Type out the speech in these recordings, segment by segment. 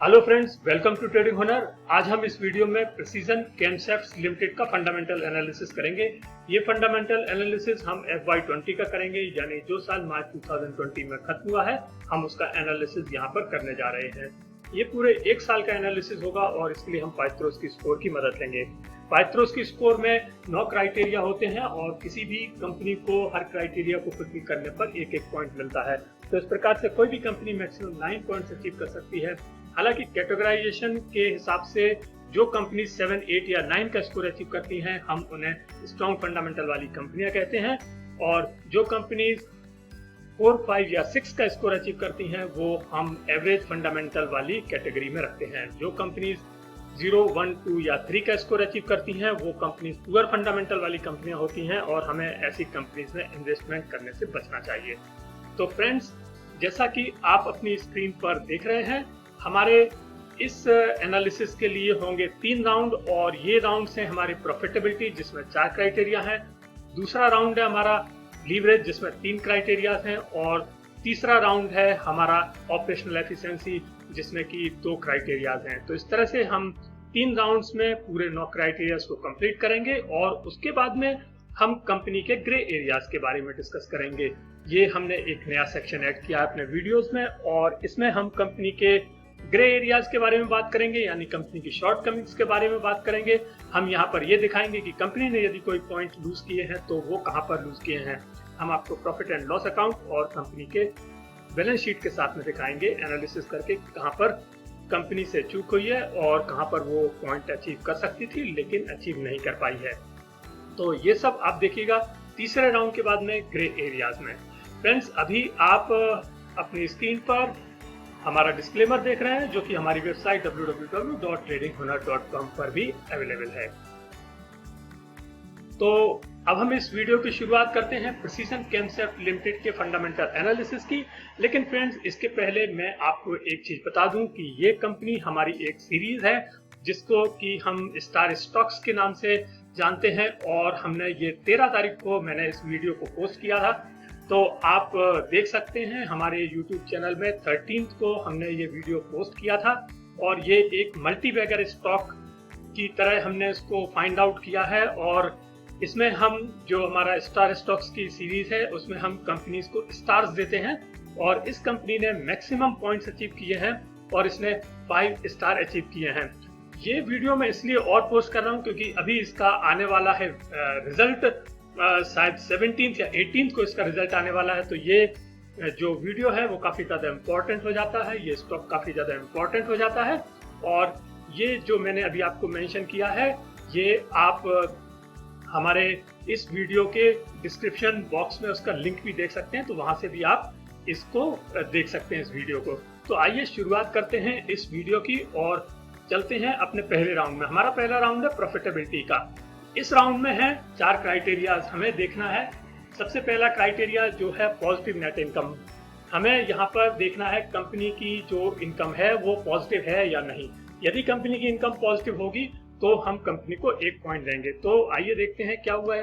Hello friends, welcome to trading Hunar. आज हम इस वीडियो में प्रिसीजन कैमसेप्ट्स लिमिटेड का फंडामेंटल एनालिसिस करेंगे। ये फंडामेंटल एनालिसिस हम FY20 का करेंगे, यानी जो साल मार्च 2020 में खत्म हुआ है हम उसका एनालिसिस यहाँ पर करने जा रहे हैं। ये पूरे एक साल का एनालिसिस होगा और इसके लिए हम पाइथागोरस की स्कोर की मदद लेंगे। पाइथागोरस की स्कोर में 9 क्राइटेरिया होते हैं और किसी भी कंपनी को हर क्राइटेरिया को फुलफिल करने पर एक एक पॉइंट मिलता है। तो इस प्रकार से कोई भी कंपनी मैक्सिमम 9 पॉइंट्स अचीव कर सकती है। हालांकि कैटेगराइजेशन के हिसाब से जो कंपनी 7, 8 या 9 का स्कोर अचीव करती हैं हम उन्हें स्ट्रॉन्ग फंडामेंटल वाली कंपनियां कहते हैं, और जो कंपनीज 4, 5 या 6 का स्कोर अचीव करती हैं वो हम एवरेज फंडामेंटल वाली कैटेगरी में रखते हैं। जो कंपनीज 0, 1, 2 या 3 का स्कोर अचीव करती हैं वो कंपनीज पुअर फंडामेंटल वाली कंपनियां होती हैं और हमें ऐसी कंपनीज में इन्वेस्टमेंट करने से बचना चाहिए। तो फ्रेंड्स, जैसा कि आप अपनी स्क्रीन पर देख रहे हैं, हमारे इस एनालिसिस के लिए होंगे 3 राउंड, और ये राउंड है हमारी प्रॉफिटेबिलिटी जिसमें 4 क्राइटेरिया हैं। दूसरा राउंड है हमारा लीवरेज जिसमें 3 क्राइटेरिया हैं, और तीसरा राउंड है हमारा ऑपरेशनल एफिशिएंसी जिसमें कि 2 क्राइटेरिया हैं। तो इस तरह से हम 3 राउंड्स में पूरे 9 क्राइटेरियाज को कंप्लीट करेंगे और उसके बाद में हम कंपनी के ग्रे एरियाज के बारे में डिस्कस करेंगे। ये हमने एक नया सेक्शन ऐड किया अपने वीडियोस में, और इसमें हम कंपनी के ग्रे एरियाज के बारे में बात करेंगे, यानी कंपनी की शॉर्टकमिंग्स के बारे में बात करेंगे। हम यहाँ पर ये दिखाएंगे कि कंपनी ने यदि कोई पॉइंट लूज किए हैं तो वो कहाँ पर लूज किए हैं। हम आपको प्रॉफिट एंड लॉस अकाउंट और कंपनी के बैलेंस शीट के साथ में दिखाएंगे, एनालिसिस करके कहाँ पर कंपनी से चूक हुई है और कहाँ पर वो पॉइंट अचीव कर सकती थी लेकिन अचीव नहीं कर पाई है। तो ये सब आप देखिएगा तीसरे राउंड के बाद में ग्रे एरियाज में। फ्रेंड्स, अभी आप अपनी स्क्रीन पर हमारा डिस्क्लेमर देख रहे हैं जो कि हमारी वेबसाइट www.tradinghunar.com पर भी अवेलेबल है। तो अब हम इस वीडियो की शुरुआत करते हैं प्रिसीजन कैमसेप्ट लिमिटेड के फंडामेंटल एनालिसिस की। लेकिन फ्रेंड्स, इसके पहले मैं आपको एक चीज बता दूं कि ये कंपनी हमारी एक सीरीज है जिसको कि हम स्टार स्टॉक्स के नाम से जानते हैं, और हमने ये 13 तारीख को मैंने इस वीडियो को पोस्ट किया था। तो आप देख सकते हैं हमारे YouTube चैनल में 13th को हमने ये वीडियो पोस्ट किया था, और ये एक मल्टीबैगर स्टॉक की तरह हमने इसको फाइंड आउट किया है। और इसमें हम जो हमारा स्टार स्टॉक्स की सीरीज है उसमें हम कंपनीज को स्टार्स देते हैं, और इस कंपनी ने मैक्सिमम पॉइंट्स अचीव किए हैं और इसने 5 स्टार अचीव किए हैं। ये वीडियो मैं इसलिए और पोस्ट कर रहा हूँ क्योंकि अभी इसका आने वाला है रिजल्ट, शायद 17th या 18th को इसका रिजल्ट आने वाला है। तो ये जो वीडियो है वो काफी ज्यादा इम्पोर्टेंट हो जाता है, ये स्टॉक काफी ज्यादा इम्पोर्टेंट हो जाता है। और ये जो मैंने अभी आपको मेंशन किया है ये आप हमारे इस वीडियो के डिस्क्रिप्शन बॉक्स में उसका लिंक भी देख सकते हैं, तो वहां से भी आप इसको देख सकते हैं इस वीडियो को। तो आइए शुरुआत करते हैं इस वीडियो की और चलते हैं अपने पहले राउंड में। हमारा पहला राउंड है प्रॉफिटेबिलिटी का। इस राउंड में है 4 क्राइटेरिया हमें देखना है। सबसे पहला क्राइटेरिया जो है पॉजिटिव नेट इनकम। हमें यहाँ पर देखना है कंपनी की जो इनकम है वो पॉजिटिव है या नहीं। यदि कंपनी की इनकम पॉजिटिव होगी तो हम कंपनी को 1 पॉइंट देंगे। तो आइए देखते हैं क्या हुआ है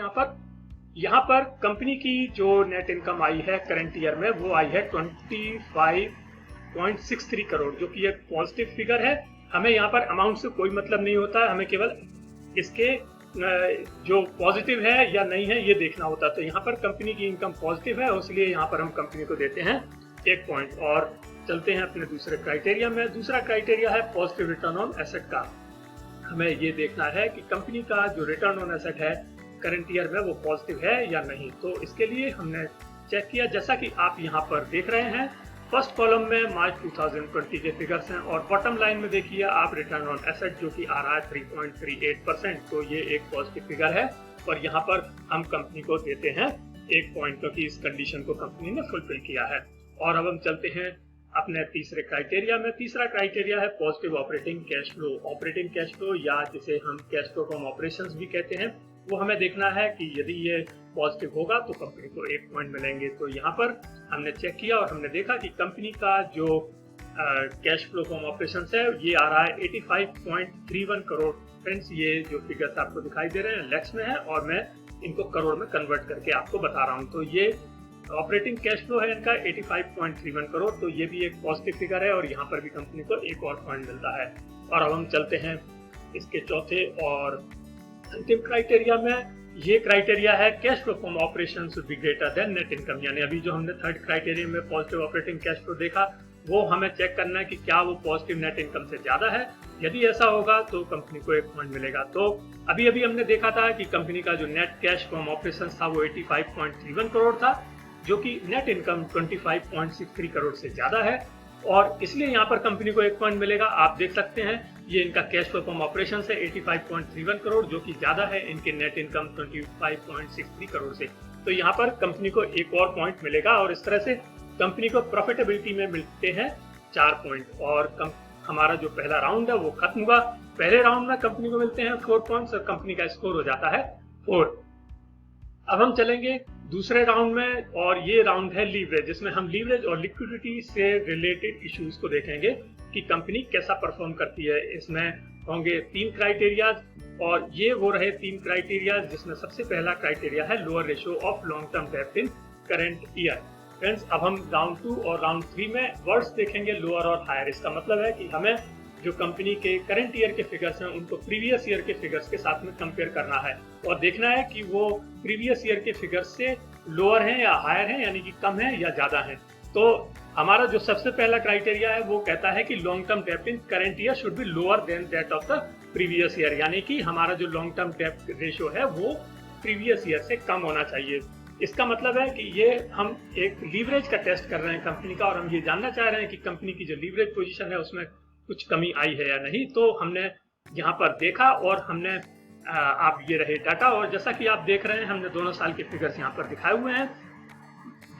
यहाँ पर कंपनी की जो नेट इनकम आई है करंट ईयर में वो आई है 25.63 करोड़, जो कि एक पॉजिटिव फिगर है। हमें यहाँ पर अमाउंट से कोई मतलब नहीं होता है, हमें केवल इसके जो पॉजिटिव है या नहीं है ये देखना होता है। तो यहाँ पर कंपनी की इनकम पॉजिटिव है, इसलिए यहाँ पर हम कंपनी को देते हैं 1 पॉइंट। और चलते हैं अपने दूसरे क्राइटेरिया में। दूसरा क्राइटेरिया है पॉजिटिव रिटर्न ऑन एसेट का। हमें ये देखना है कि कंपनी का जो रिटर्न ऑन एसेट है करंट ईयर में वो पॉजिटिव है या नहीं। तो इसके लिए हमने चेक किया, जैसा कि आप यहाँ पर देख रहे हैं। फर्स्ट कॉलम में मार्च 2020 के फिगर्स हैं और बॉटम लाइन में देखिए आप रिटर्न ऑन एसेट जो कि आ रहा है 3.38%। तो ये एक पॉजिटिव फिगर है और यहाँ पर हम कंपनी को देते हैं 1 पॉइंट, क्योंकि इस कंडीशन को कंपनी ने फुलफिल किया है। और अब हम चलते हैं अपने तीसरे क्राइटेरिया में। तीसरा क्राइटेरिया है positive operating cash flow. Operating cash flow या जिसे हम कैश फ्लो फ्रॉम ऑपरेशंस भी कहते हैं, वो हमें देखना है कि यदि ये पॉजिटिव होगा तो कंपनी को 1 पॉइंट मिलेंगे। तो यहाँ पर हमने चेक किया और हमने देखा कि कंपनी का जो कैश फ्लो फ्रॉम ऑपरेशंस है ये आ रहा है 85.31 करोड़। फ्रेंड्स, ये जो फिगर्स आपको दिखाई दे रहे हैं लैक्स में है और मैं इनको करोड़ में कन्वर्ट करके आपको बता रहा हूँ। तो ये ऑपरेटिंग कैश फ्लो है इनका 85.31 करोड़, तो ये भी एक पॉजिटिव फिगर है और यहाँ पर भी कंपनी को एक और पॉइंट मिलता है। और अब हम चलते हैं इसके चौथे और अंतिम क्राइटेरिया में। ये क्राइटेरिया है cash flow from operation should be greater than net income, यानी अभी जो हमने थर्ड क्राइटेरिया में पॉजिटिव ऑपरेटिंग कैश फ्लो देखा, वो हमें चेक करना है कि क्या वो पॉजिटिव नेट इनकम से ज्यादा है। यदि ऐसा होगा तो कंपनी को एक पॉइंट मिलेगा। तो अभी अभी हमने देखा था कि कंपनी का जो नेट कैश फ्रॉम ऑपरेशन था वो 85.31 करोड़ था, जो कि नेट इनकम 25.63 करोड़ से ज्यादा है, और इसलिए यहाँ पर कंपनी को एक पॉइंट मिलेगा। आप देख सकते हैं ये इनका कैश फ्लो फ्रॉम ऑपरेशन से 85.31 करोड़, जो कि ज्यादा है इनके नेट इनकम 25.63 करोड़ से। तो यहाँ पर कंपनी को एक और पॉइंट मिलेगा और इस तरह से कंपनी को प्रॉफिटेबिलिटी में मिलते हैं 4 पॉइंट। और हमारा जो पहला राउंड है वो खत्म हुआ। पहले राउंड में कंपनी को मिलते हैं 4 पॉइंट्स और कंपनी का स्कोर हो जाता है 4। अब हम चलेंगे दूसरे राउंड में, और ये राउंड है लीवरेज, जिसमें हम लीवरेज और लिक्विडिटी से रिलेटेड इश्यूज को देखेंगे कि कंपनी कैसा परफॉर्म करती है। इसमें होंगे 3 क्राइटेरिया, और ये वो रहे 3 क्राइटेरिया जिसमें सबसे पहला क्राइटेरिया है lower ratio of long term डेब्ट इन करंट ईयर। फ्रेंड्स, अब हम राउंड 2 और राउंड 3 में वर्ड्स देखेंगे लोअर और हायर। इसका मतलब है कि हमें जो कंपनी के करंट ईयर के फिगर्स हैं उनको प्रीवियस ईयर के फिगर्स के साथ में कंपेयर करना है और देखना है कि वो प्रीवियस ईयर के फिगर्स से लोअर हैं या हायर हैं, यानी कि कम है या ज्यादा है। तो हमारा जो सबसे पहला क्राइटेरिया है वो कहता है कि लॉन्ग टर्म डेब्ट in current year should be lower than that of the previous year, यानी कि हमारा जो लॉन्ग टर्म डेब्ट रेशियो है वो प्रीवियस ईयर से कम होना चाहिए। इसका मतलब है कि ये हम एक लीवरेज का टेस्ट कर रहे हैं कंपनी का, और हम ये जानना चाह रहे हैं कि कंपनी की जो लीवरेज पोजीशन है उसमें कुछ कमी आई है या नहीं। तो हमने यहाँ पर देखा और हमने आप ये रहे डाटा, और जैसा कि आप देख रहे हैं हमने दोनों साल के फिगर्स यहाँ पर दिखाए हुए हैं।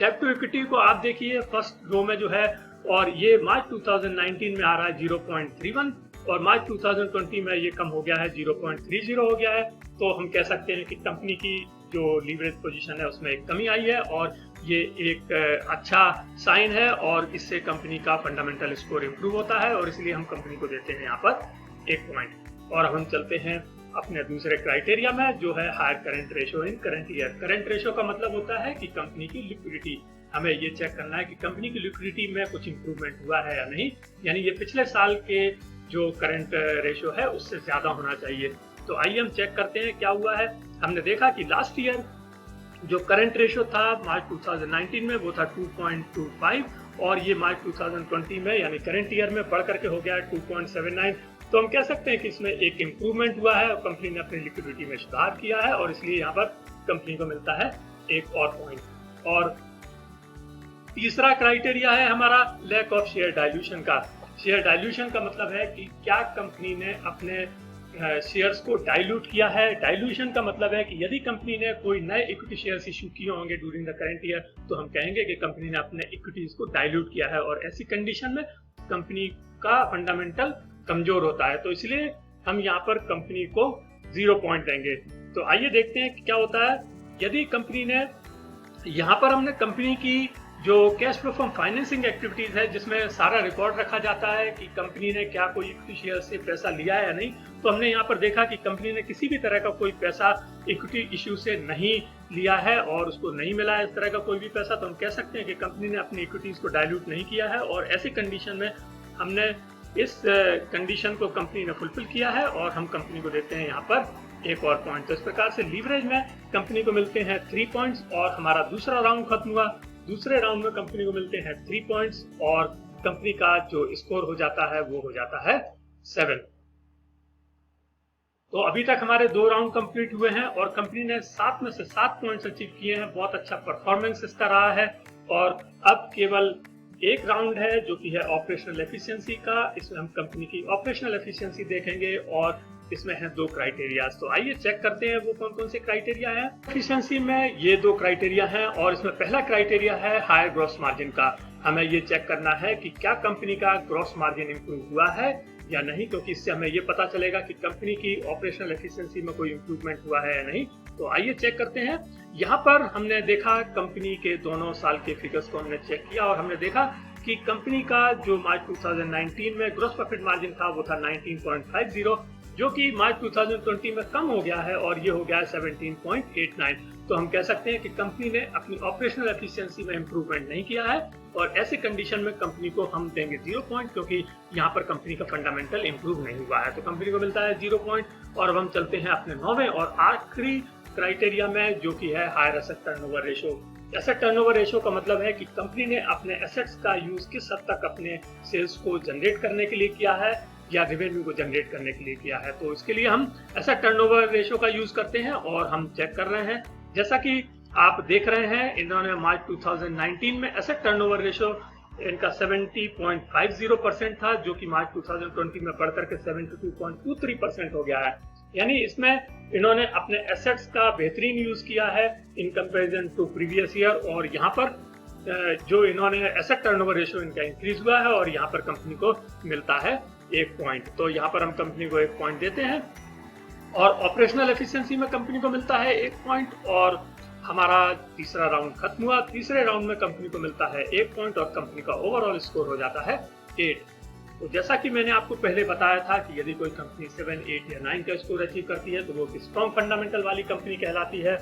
डेब्ट टू इक्विटी को आप देखिए फर्स्ट रो में जो है, और ये मार्च 2019 में आ रहा है 0.31 और मार्च 2020 में ये कम हो गया है 0.30 हो गया है। तो हम कह सकते हैं कि कंपनी की जो लीवरेज पोजीशन है उसमें एक कमी आई है और ये एक अच्छा साइन है, और इससे कंपनी का फंडामेंटल स्कोर इंप्रूव होता है और इसलिए हम कंपनी को देते हैं यहाँ पर 1 पॉइंट। और हम चलते हैं अपने दूसरे क्राइटेरिया में, जो है higher current ratio in current year. Current ratio का मतलब होता है कि कंपनी की लिक्विडिटी, हमें ये चेक करना है कि कंपनी की लिक्विडिटी में कुछ इंप्रूवमेंट हुआ है या नहीं, यानी ये पिछले साल के जो करंट रेशियो है उससे ज्यादा होना चाहिए। तो आइए हम चेक करते हैं क्या हुआ है। हमने देखा कि लास्ट ईयर जो करंट रेशियो था मार्च 2019 में वो था 2.25, और ये मार्च 2020 में यानी करंट ईयर में बढ़ करके हो गया है 2.79। तो हम कह सकते हैं कि इसमें एक इम्प्रूवमेंट हुआ है और कंपनी ने अपनी लिक्विडिटी में सुधार किया है, और इसलिए यहाँ पर कंपनी को मिलता है 1 और पॉइंट। और तीसरा क्राइटेरिया है हमारा लैक ऑफ शेयर डाइल्यूशन का। शेयर डाइल्यूशन का मतलब है कि क्या कंपनी ने अपने शेयर्स को डाइल्यूट किया है। डाइल्यूशन का मतलब है कि यदि कंपनी ने कोई नए इक्विटी शेयर्स इशू किए होंगे ड्यूरिंग द करंट ईयर, तो हम कहेंगे कि कंपनी ने अपने इक्विटीज को डाइल्यूट किया है, और ऐसी कंडीशन में कंपनी का फंडामेंटल कमजोर होता है। तो इसलिए हम यहाँ पर कंपनी को 0 पॉइंट देंगे। तो आइए देखते हैं कि क्या होता है यदि कंपनी ने, यहाँ पर हमने कंपनी की जो cash flow from financing activities है जिसमें सारा रिकॉर्ड रखा जाता है कि कंपनी ने क्या कोई इक्विटी शेयर से पैसा लिया है या नहीं, तो हमने यहाँ पर देखा कि कंपनी ने किसी भी तरह का कोई पैसा इक्विटी इश्यू से नहीं लिया है और उसको नहीं मिला है इस तरह का कोई भी पैसा। तो हम कह सकते हैं कि कंपनी ने अपनी इक्विटीज को डाइल्यूट नहीं किया है, और ऐसी कंडीशन में हमने इस कंडीशन को कंपनी ने फुलफिल किया है और हम कंपनी को देते हैं यहाँ पर 1 और पॉइंट। तो इस प्रकार से लीवरेज में कंपनी को मिलते हैं 3 पॉइंट्स, और हमारा दूसरा राउंड खत्म हुआ। दूसरे राउंड में कंपनी को मिलते हैं 3 पॉइंट्स और कंपनी का जो स्कोर हो जाता है वो हो जाता है 7। तो अभी तक हमारे 2 राउंड कंप्लीट हुए हैं और कंपनी ने 7 में से 7 पॉइंट्स अचीव किए हैं। बहुत अच्छा परफॉर्मेंस इसका रहा है, और अब केवल 1 राउंड है जो कि है ऑपरेशनल एफिशिएंसी का। इसमें हम कंपनी की ऑपरेशनल एफिशिएंसी देखेंगे और इसमें है 2 क्राइटेरिया। तो आइए चेक करते हैं वो कौन कौन से क्राइटेरिया हैं। एफिशिएंसी में ये 2 क्राइटेरिया हैं, और इसमें पहला क्राइटेरिया है हायर ग्रॉस मार्जिन का। हमें ये चेक करना है कि क्या कंपनी का ग्रॉस मार्जिन इंप्रूव हुआ है या नहीं, क्योंकि इससे हमें ये पता चलेगा कि कंपनी की ऑपरेशनल एफिशिएंसी में कोई इंप्रूवमेंट हुआ है या नहीं। तो आइए चेक करते हैं। यहाँ पर हमने देखा कंपनी के दोनों साल के फिगर्स को हमने चेक किया, और हमने देखा कि कंपनी का जो मार्च 2019 में ग्रॉस प्रॉफिट मार्जिन था वो था 19.50, जो कि मार्च 2020 में कम हो गया है और ये हो गया है 17.89। तो हम कह सकते हैं कि कंपनी ने अपनी ऑपरेशनल एफिशिएंसी में इंप्रूवमेंट नहीं किया है, और ऐसी कंडीशन में कंपनी को हम देंगे 0 पॉइंट, क्योंकि यहाँ पर कंपनी का फंडामेंटल इंप्रूव नहीं हुआ है। तो कंपनी को मिलता है 0 पॉइंट। और अब हम चलते हैं अपने 9वें और आखिरी क्राइटेरिया में, जो कि है higher asset turnover ratio. Asset turnover ratio का मतलब है कि कंपनी ने अपने एसेट्स का यूज किस हद तक अपने सेल्स को जनरेट करने के लिए किया है या रेवेन्यू को जनरेट करने के लिए किया है। तो इसके लिए हम एसेट टर्नओवर रेशियो का यूज करते हैं और हम चेक कर रहे हैं। जैसा कि आप देख रहे हैं, इन्होंने मार्च 2019 में एसेट टर्नओवर रेशियो इनका 70.50% था, जो कि मार्च 2020 में बढ़कर के 72.23% हो गया है। यानी इसमें इन्होंने अपने एसेट्स का बेहतरीन यूज किया है in comparison to previous year, और यहाँ पर जो इन्होंने एसेट टर्नओवर रेशियो इनका इंक्रीज हुआ है और यहाँ पर कंपनी को मिलता है 1 पॉइंट। तो यहाँ पर हम कंपनी को 1 पॉइंट देते हैं, और ऑपरेशनल एफिशिएंसी में कंपनी को मिलता है 1 पॉइंट, और हमारा तीसरा राउंड खत्म हुआ। तीसरे राउंड में कंपनी को मिलता है 1 पॉइंट और कंपनी का ओवरऑल स्कोर हो जाता है 8। तो जैसा कि मैंने आपको पहले बताया था कि यदि कोई कंपनी 7, 8 या 9 का स्कोर अचीव करती है तो वो एक स्ट्रॉन्ग फंडामेंटल वाली कंपनी कहलाती है,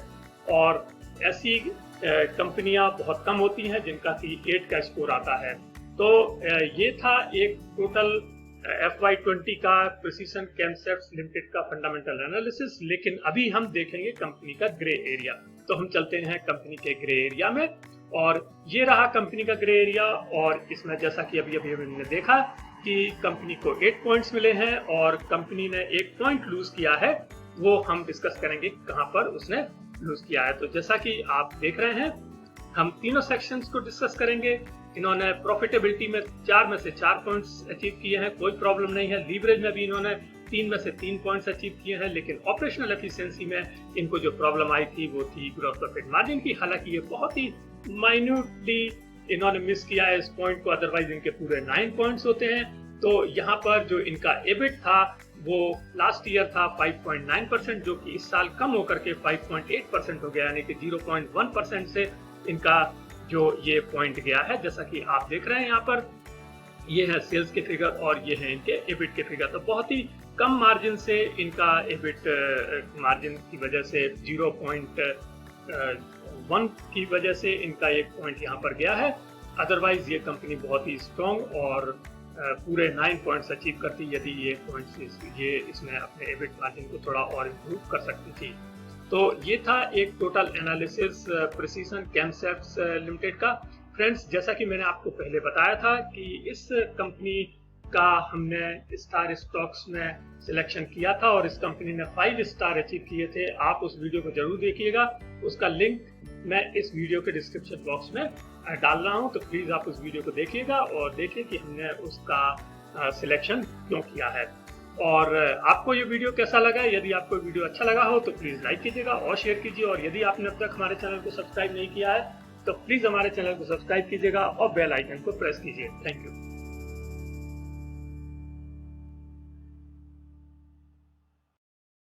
और ऐसी कंपनियां बहुत कम होती हैं जिनका कि 8 का स्कोर आता है। तो ये था एक टोटल FY20 का प्रिसीजन केमसेप्ट्स लिमिटेड का फंडामेंटल एनालिसिस। लेकिन अभी हम देखेंगे कंपनी का ग्रे एरिया। तो हम चलते हैं कंपनी के ग्रे एरिया में, और ये रहा कंपनी का ग्रे एरिया। और इसमें जैसा कि अभी हमने देखा कि कंपनी को 8 पॉइंट्स मिले हैं और कंपनी ने 1 पॉइंट लूज किया है। वो हम डिस्कस करेंगे कहां पर उसने लूज किया है। तो जैसा कि आप देख रहे हैं, हम तीनों सेक्शंस को डिस्कस करेंगे। इन्होंने प्रॉफिटेबिलिटी में 4 में से 4 पॉइंट्स अचीव किए हैं, कोई प्रॉब्लम नहीं है। लीवरेज में भी इन्होंने 3 में से 3 पॉइंट्स अचीव किए हैं, लेकिन ऑपरेशनल एफिशिएंसी में इनको जो प्रॉब्लम आई थी वो थी ग्रॉस प्रॉफिट मार्जिन की। हालांकि ये बहुत ही माइन्यूटली इन्होंने मिस किया है इस पॉइंट को, अदरवाइज इनके पूरे 9 पॉइंट्स होते हैं। तो यहाँ पर जो इनका एबिट था वो लास्ट ईयर था 5.9%, जो कि इस साल कम होकर के 5.8% हो गया, यानी कि 0.1% से इनका जो ये पॉइंट गया है। जैसा कि आप देख रहे हैं यहाँ पर, ये है सेल्स के फिगर और ये है इनके एबिट के फिगर। तो बहुत ही कम मार्जिन से इनका एबिट मार्जिन की वजह से 0.1 की वजह से इनका 1 पॉइंट यहाँ पर गया है। अदरवाइज ये कंपनी बहुत ही स्ट्रॉन्ग और पूरे 9 पॉइंट्स अचीव करती यदि ये पॉइंट्स ये इसमें अपने एबिट मार्जिन को थोड़ा और इम्प्रूव कर सकती थी। तो ये था एक टोटल एनालिसिस प्रिसीजन केमसेप्ट्स लिमिटेड का। फ्रेंड्स, जैसा कि मैंने आपको पहले बताया था कि इस कंपनी का हमने स्टार स्टॉक्स में सिलेक्शन किया था और इस कंपनी ने 5 स्टार अचीव किए थे। आप उस वीडियो को जरूर देखिएगा, उसका लिंक मैं इस वीडियो के डिस्क्रिप्शन बॉक्स में डाल रहा हूं। तो प्लीज आप उस वीडियो को देखिएगा और देखिए कि हमने उसका सिलेक्शन क्यों किया है। और आपको ये वीडियो कैसा लगा? यदि आपको वीडियो अच्छा लगा हो तो प्लीज लाइक कीजिएगा और शेयर कीजिए, और यदि आपने अब तक हमारे चैनल को सब्सक्राइब नहीं किया है तो प्लीज हमारे चैनल को सब्सक्राइब कीजिएगा और बेल आइकन को प्रेस कीजिए। Thank you.